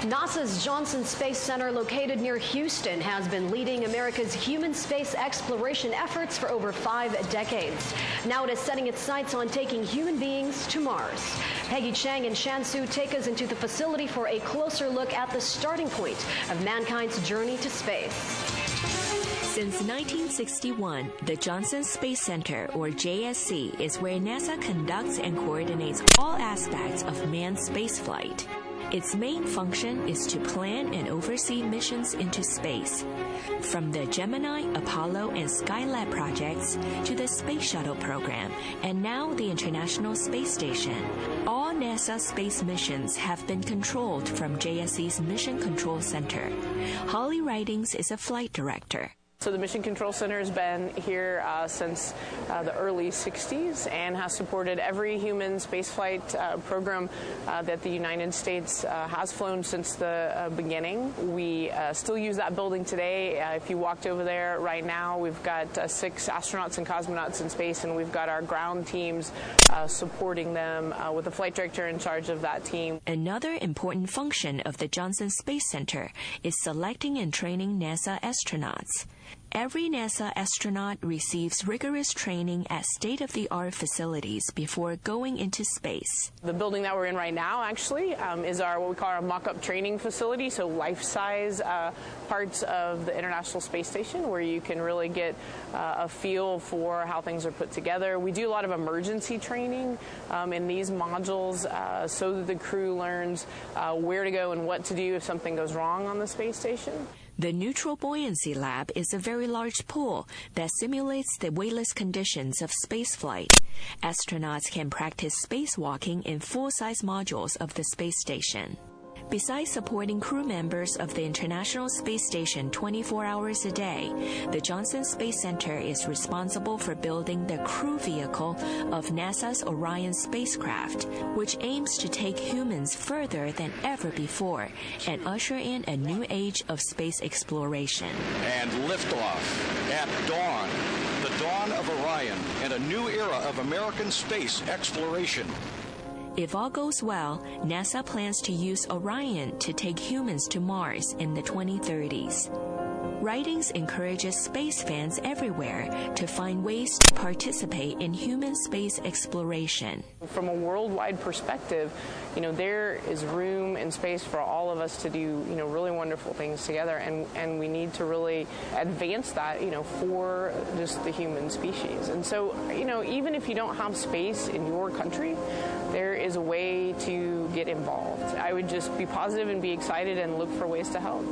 NASA's Johnson Space Center, located near Houston, has been leading America's human space exploration efforts for over 5 decades. Now it is setting its sights on taking human beings to Mars. Peggy Chang and Shan Su take us into the facility for a closer look at the starting point of mankind's journey to space. Since 1961, the Johnson Space Center, or JSC, is where NASA conducts and coordinates all aspects of manned spaceflight. Its main function is to plan and oversee missions into space, from the Gemini, Apollo, and Skylab projects to the Space Shuttle program, and now the International Space Station. All NASA space missions have been controlled from JSC's Mission Control Center. Holly Ridings is a flight director. So the Mission Control Center has been here since the early 60s and has supported every human spaceflight program that the United States has flown since the beginning. We still use that building today. If you walked over there right now, we've got 6 astronauts and cosmonauts in space, and we've got our ground teams supporting them with a flight director in charge of that team. Another important function of the Johnson Space Center is selecting and training NASA astronauts. Every NASA astronaut receives rigorous training at state-of-the-art facilities before going into space. The building that we're in right now actually is our what we call our mock-up training facility, so life-size parts of the International Space Station where you can really get a feel for how things are put together. We do a lot of emergency training in these modules so that the crew learns where to go and what to do if something goes wrong on the space station. The Neutral Buoyancy Lab is a very large pool that simulates the weightless conditions of spaceflight. Astronauts can practice spacewalking in full-size modules of the space station. Besides supporting crew members of the International Space Station 24 hours a day, the Johnson Space Center is responsible for building the crew vehicle of NASA's Orion spacecraft, which aims to take humans further than ever before and usher in a new age of space exploration. And liftoff at dawn, the dawn of Orion and a new era of American space exploration. If all goes well, NASA plans to use Orion to take humans to Mars in the 2030s. Ridings encourages space fans everywhere to find ways to participate in human space exploration. From a worldwide perspective, there is room and space for all of us to do, really wonderful things together, and we need to really advance that, for just the human species. And so, even if you don't have space in your country, there is a way to get involved. I would just be positive and be excited and look for ways to help.